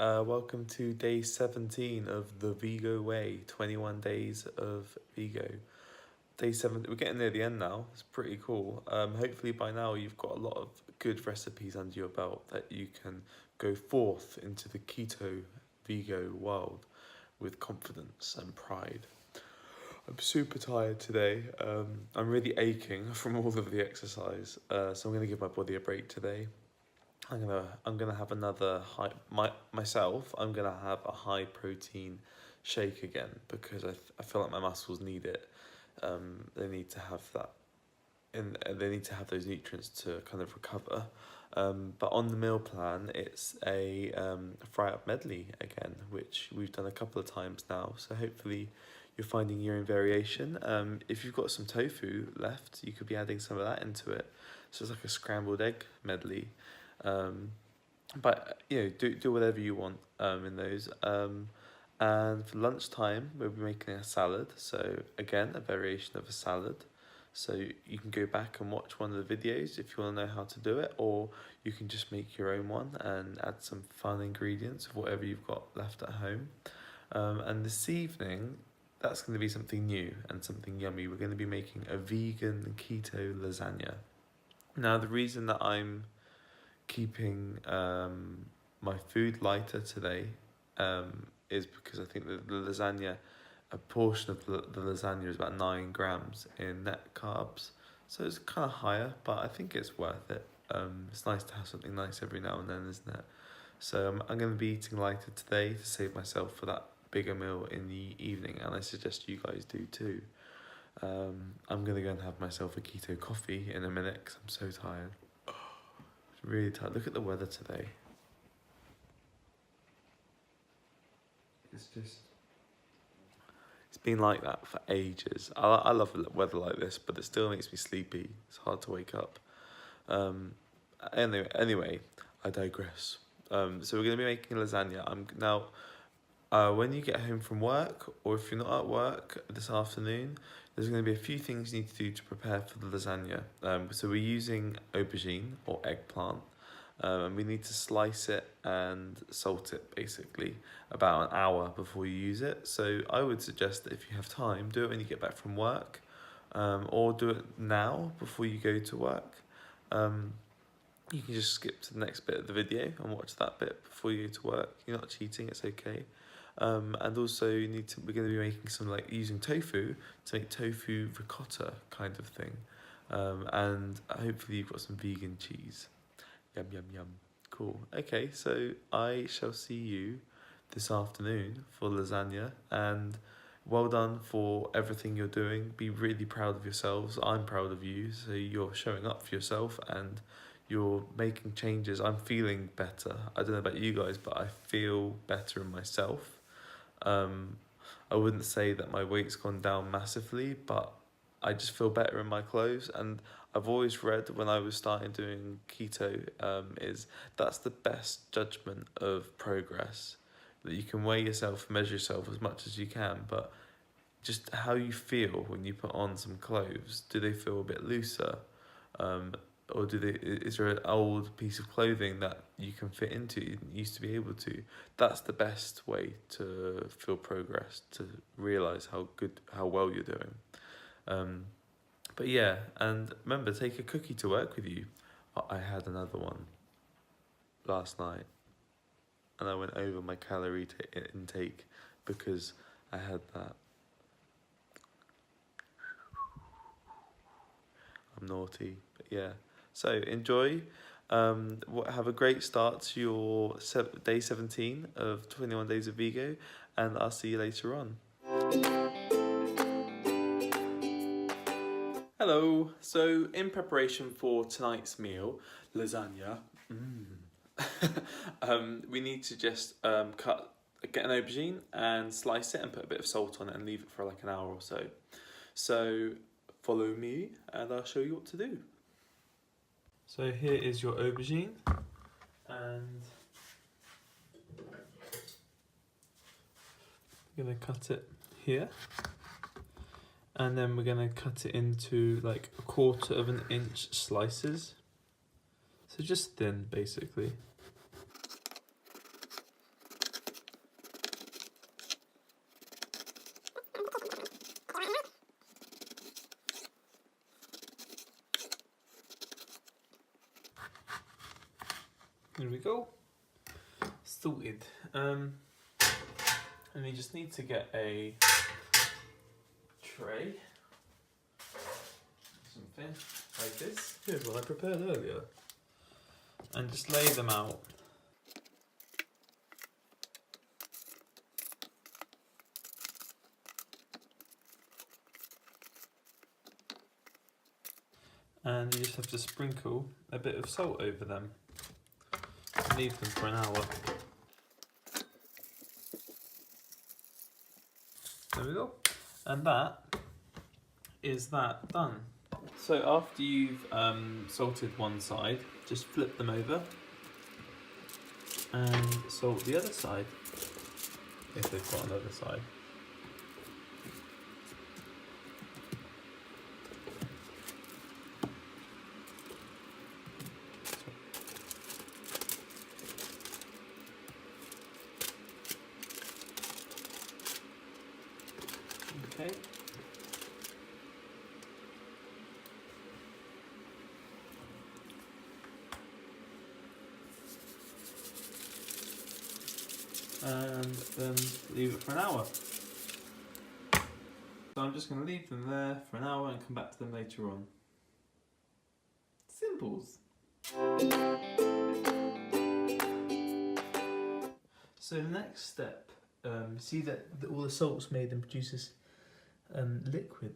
Welcome to day 17 of the Vego way, 21 days of Vego. Day 7, we're getting near the end now, it's pretty cool. Hopefully by now you've got a lot of good recipes under your belt that you can go forth into the keto Vego world with confidence and pride. I'm super tired today. I'm really aching from all of the exercise, so I'm gonna give my body a break today. I'm gonna have another I'm gonna have a high protein shake again because I feel like my muscles need it. They need to have that, and they need to have those nutrients to kind of recover. But on the meal plan, it's a fry up medley again, which we've done a couple of times now. So hopefully you're finding your own variation. If you've got some tofu left, you could be adding some of that into it. So it's like a scrambled egg medley. But you know, do whatever you want in those. And for lunchtime, we'll be making a salad. So again, a variation of a salad. So you can go back and watch one of the videos if you want to know how to do it, or you can just make your own one and add some fun ingredients of whatever you've got left at home. And this evening, that's going to be something new and something yummy. We're going to be making a vegan keto lasagna. Now, the reason that I'm keeping my food lighter today is because I think that the lasagna, a portion of the lasagna is about 9 grams in net carbs, so it's kind of higher, but I think it's worth it. It's nice to have something nice every now and then, isn't it? So I'm going to be eating lighter today to save myself for that bigger meal in the evening, and I suggest you guys do too. I'm going to go and have myself a keto coffee in a minute because I'm so tired. Really tired. Look at the weather today. It's been like that for ages. I love weather like this, but it still makes me sleepy. It's hard to wake up. Anyway, I digress. So we're going to be making lasagna. When you get home from work, or if you're not at work this afternoon, there's going to be a few things you need to do to prepare for the lasagna. So we're using aubergine or eggplant, and we need to slice it and salt it basically about an hour before you use it. So I would suggest that if you have time, do it when you get back from work, or do it now before you go to work. You can just skip to the next bit of the video and watch that bit before you go to work. You're not cheating, it's okay. And also we're going to be making some, using tofu to make tofu ricotta kind of thing. And hopefully you've got some vegan cheese. Yum, yum, yum. Cool. Okay, so I shall see you this afternoon for lasagna, and well done for everything you're doing. Be really proud of yourselves. I'm proud of you. So you're showing up for yourself and you're making changes. I'm feeling better. I don't know about you guys, but I feel better in myself. I wouldn't say that my weight's gone down massively, but I just feel better in my clothes. And I've always read when I was starting doing keto, is that's the best judgment of progress. That you can weigh yourself, measure yourself as much as you can, but just how you feel when you put on some clothes. Do they feel a bit looser? Or is there an old piece of clothing that you can fit into you didn't used to be able to? That's the best way to feel progress, to realise how well you're doing. But yeah, and remember, take a cookie to work with you. I had another one last night, and I went over my calorie intake because I had that. I'm naughty, but yeah. So enjoy. Have a great start to your day 17 of 21 Days of Vego, and I'll see you later on. Hello. So in preparation for tonight's meal, lasagna, we need to just get an aubergine and slice it and put a bit of salt on it and leave it for like an hour or so. So follow me and I'll show you what to do. So here is your aubergine, and I'm going to cut it here, and then we're going to cut it into like 1/4 inch slices, so just thin basically. Here we go. Sorted. And you just need to get a tray, something like this. Here's what I prepared earlier. And just lay them out. And you just have to sprinkle a bit of salt over them. Leave them for an hour. There we go. And that is that done. So after you've salted one side, just flip them over and salt the other side, if they've got another side. Okay. And then leave it for an hour. So I'm just going to leave them there for an hour and come back to them later on. Simples. So the next step, see that all the salt's made and produces liquid.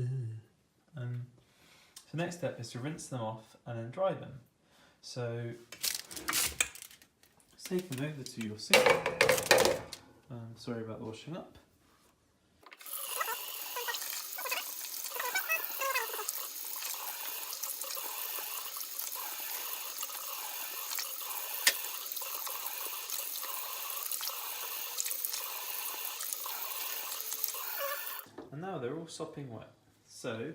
So the next step is to rinse them off and then dry them. So take them over to your sink. Sorry about the washing up. And now they're all sopping wet. So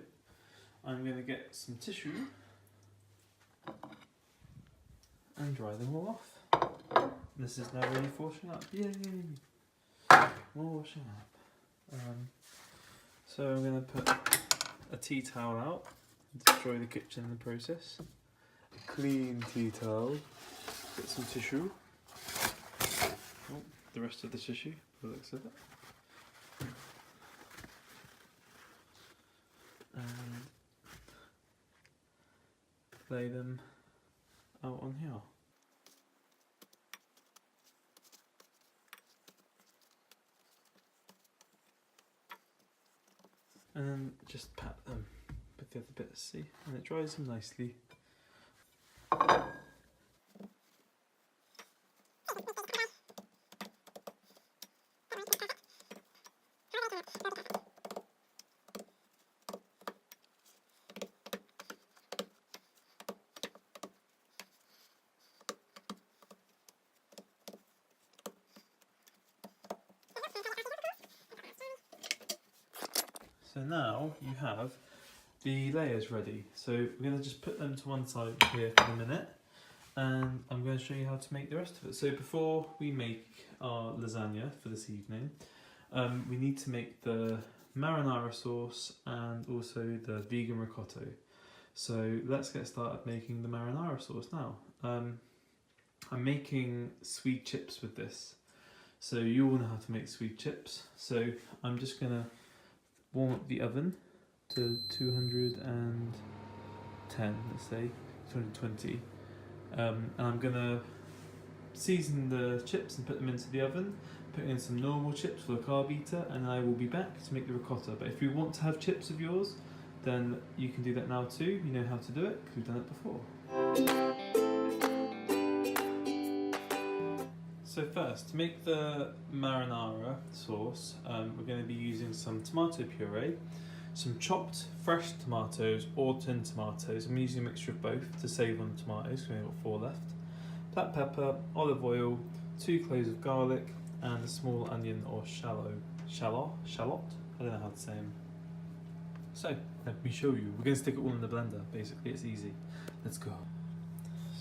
I'm going to get some tissue and dry them all off. This is now ready for washing up. Yay! More washing up. So I'm going to put a tea towel out and destroy the kitchen in the process. A clean tea towel. Get some tissue. Oh, the rest of the tissue, by the looks of it. And lay them out on here. And then just pat them with the other bits, see? And it dries them nicely. So now you have the layers ready. So we're going to just put them to one side here for the minute, and I'm going to show you how to make the rest of it. So before we make our lasagna for this evening, we need to make the marinara sauce and also the vegan ricotta. So let's get started making the marinara sauce now. I'm making sweet chips with this. So you all know how to make sweet chips. So I'm just going to warm up the oven to 210, let's say, 220. And I'm going to season the chips and put them into the oven, put in some normal chips for the carb eater, and I will be back to make the ricotta. But if you want to have chips of yours, then you can do that now too. You know how to do it, because we've done it before. So first, to make the marinara sauce, we're going to be using some tomato puree, some chopped fresh tomatoes or tinned tomatoes. I'm using a mixture of both to save on the tomatoes, because we've got 4 left. Black pepper, olive oil, 2 cloves of garlic, and a small onion or shallot. I don't know how to say them. So, let me show you. We're going to stick it all in the blender, basically, it's easy. Let's go.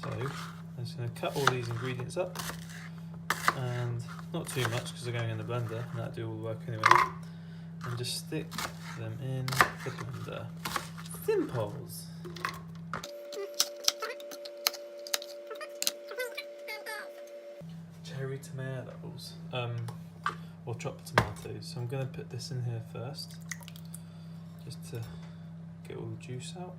So, I'm just going to cut all these ingredients up. And not too much because they're going in the blender and that'll do all the work anyway. And just stick them in the blender. Simples. chopped tomatoes. So I'm going to put this in here first, just to get all the juice out.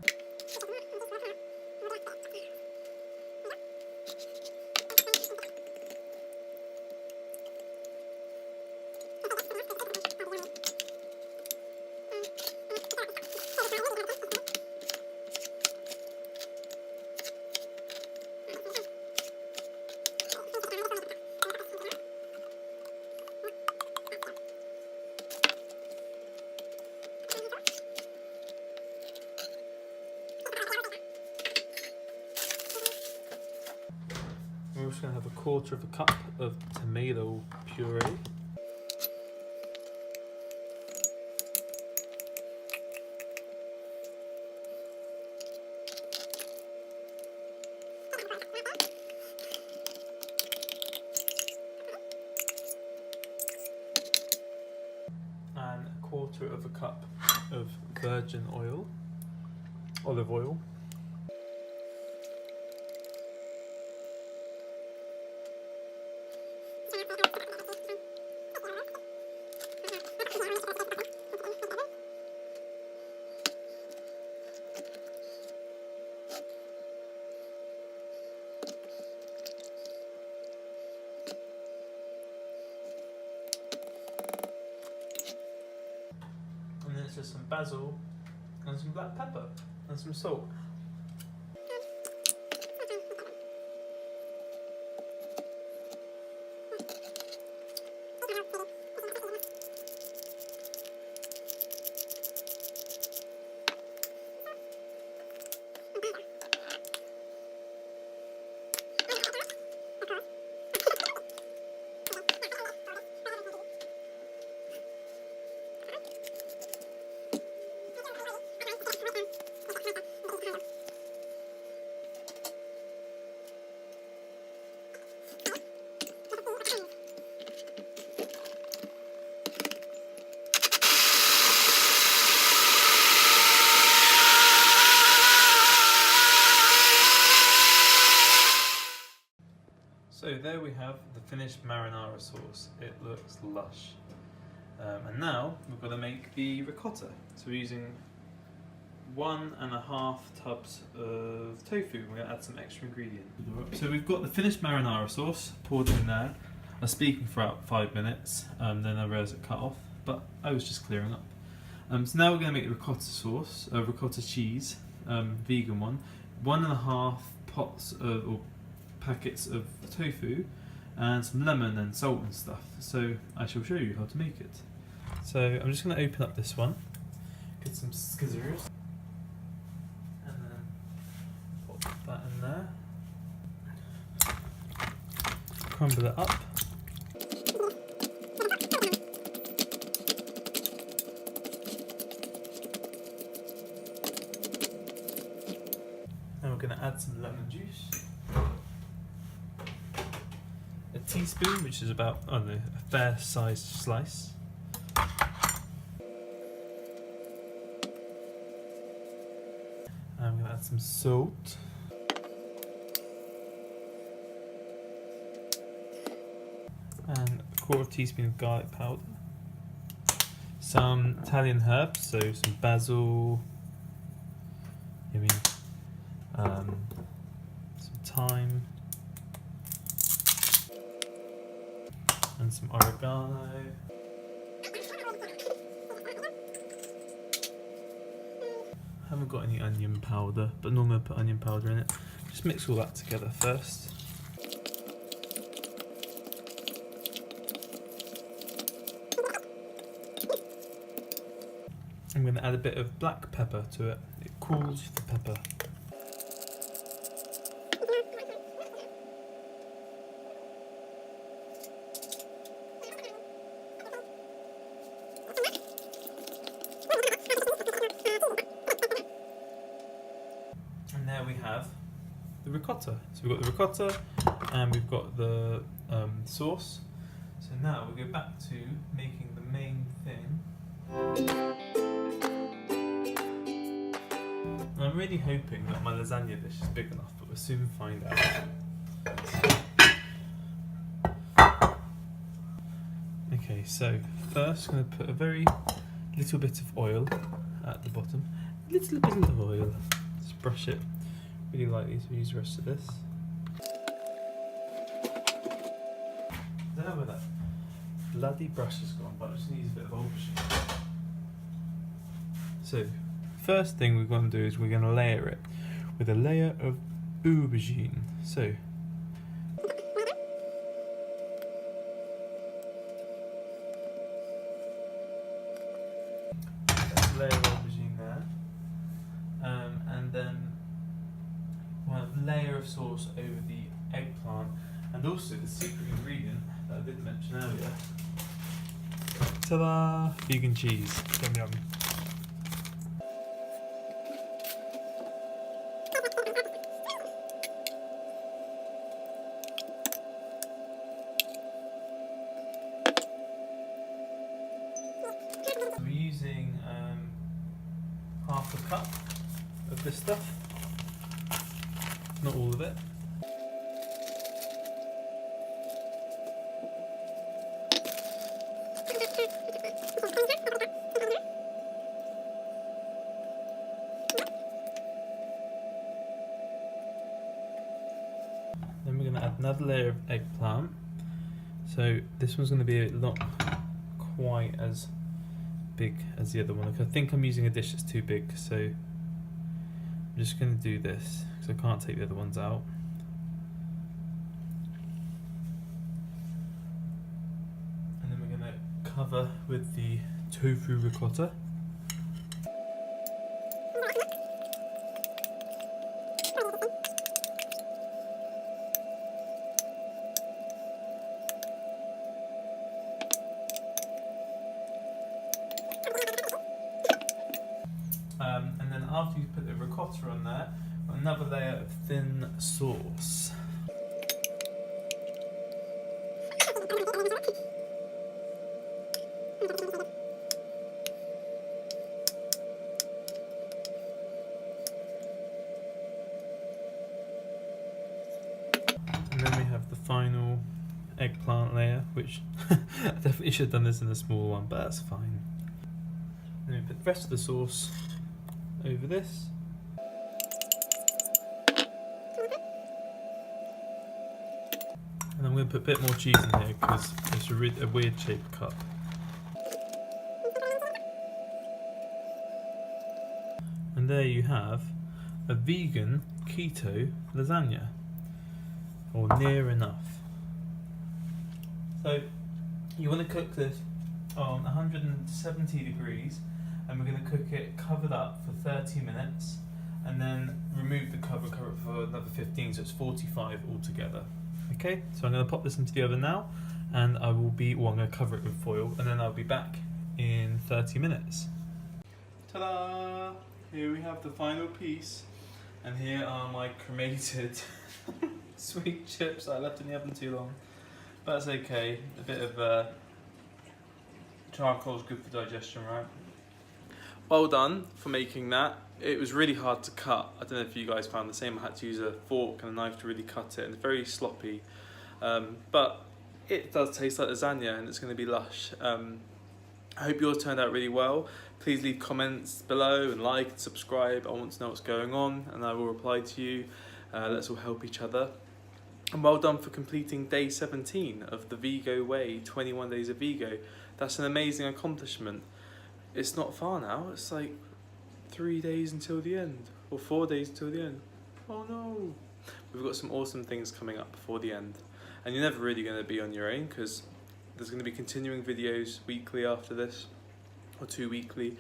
We're just going to have 1/4 cup of tomato puree. And 1/4 cup of virgin olive oil. Just some basil and some black pepper and some salt. So there we have the finished marinara sauce. It looks lush. And now we've got to make the ricotta. So we're using 1.5 tubs of tofu. We're going to add some extra ingredient. So we've got the finished marinara sauce poured in there. I was speaking for about 5 minutes, then I realised it cut off, but I was just clearing up. So now we're going to make the ricotta sauce, ricotta cheese, vegan one. 1.5 pots or packets of tofu and some lemon and salt and stuff. So I shall show you how to make it. So I'm just going to open up this one, get some scissors, and then pop that in there, crumble it up. And we're going to add some lemon juice. A teaspoon, which is about, I don't know, a fair sized slice. And I'm going to add some salt. And 1/4 teaspoon of garlic powder. Some Italian herbs, so some basil, some thyme, and some oregano. I haven't got any onion powder, but normally I put onion powder in it. Just mix all that together first. I'm going to add a bit of black pepper to it. It cools the pepper. And there we have the ricotta. So we've got the ricotta and we've got the sauce. So now we go back to making the main thing. I'm really hoping that my lasagna dish is big enough, but we'll soon find out. Okay, so first I'm going to put a very little bit of oil at the bottom. A little bit of oil. Just brush it really lightly, so we use the rest of this. I don't know where that bloody brush has gone, but I just need a bit of aubergine. So, first thing we're going to do is we're going to layer it with a layer of aubergine. So, that's a layer of aubergine there. And then we'll have a layer of sauce over the eggplant, and also the secret ingredient that I didn't mention earlier. Ta-da! Vegan cheese. Yum yum. We're using half a cup of this stuff, not all of it. Then we're going to add another layer of eggplant. So this one's going to be not quite as big as the other one. I think I'm using a dish that's too big, so I'm just going to do this because I can't take the other ones out. And then we're going to cover with the tofu ricotta. And then after you put the ricotta on there, another layer of thin sauce. And then we have the final eggplant layer, which I definitely should have done this in a small one, but that's fine. And then we put the rest of the sauce over this. And I'm going to put a bit more cheese in here because it's a weird shaped cup. And there you have a vegan keto lasagna, or near enough. So you want to cook this on 170 degrees, and we're going to cook it covered up for 30 minutes, and then remove the cover, cover it for another 15, so it's 45 altogether. Okay, so I'm going to pop this into the oven now, and I'm going to cover it with foil, and then I'll be back in 30 minutes. Ta-da! Here we have the final piece, and here are my cremated sweet chips that I left in the oven too long. But that's okay, a bit of charcoal is good for digestion, right? Well done for making that. It was really hard to cut. I don't know if you guys found the same. I had to use a fork and a knife to really cut it, and it's very sloppy. But it does taste like lasagna, and it's going to be lush. I hope yours turned out really well. Please leave comments below and like and subscribe. I want to know what's going on, and I will reply to you. Let's all help each other. And well done for completing day 17 of the Vego Way, 21 days of Vego. That's an amazing accomplishment. It's not far now, it's like 3 days until the end, or 4 days until the end. Oh no! We've got some awesome things coming up before the end. And you're never really going to be on your own, because there's going to be continuing videos weekly after this, or 2 weekly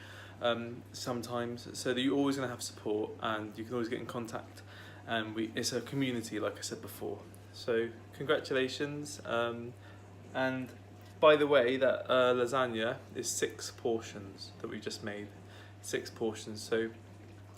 sometimes, so that you're always going to have support, and you can always get in contact. And it's a community, like I said before. So congratulations, and by the way, that lasagna is 6 portions that we just made. 6 portions. So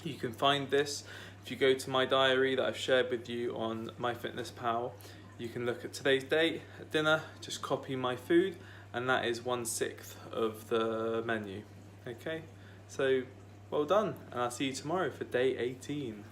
you can find this if you go to my diary that I've shared with you on MyFitnessPal. You can look at today's date at dinner, just copy my food, and that is 1/6 of the menu. Okay, so well done, and I'll see you tomorrow for day 18.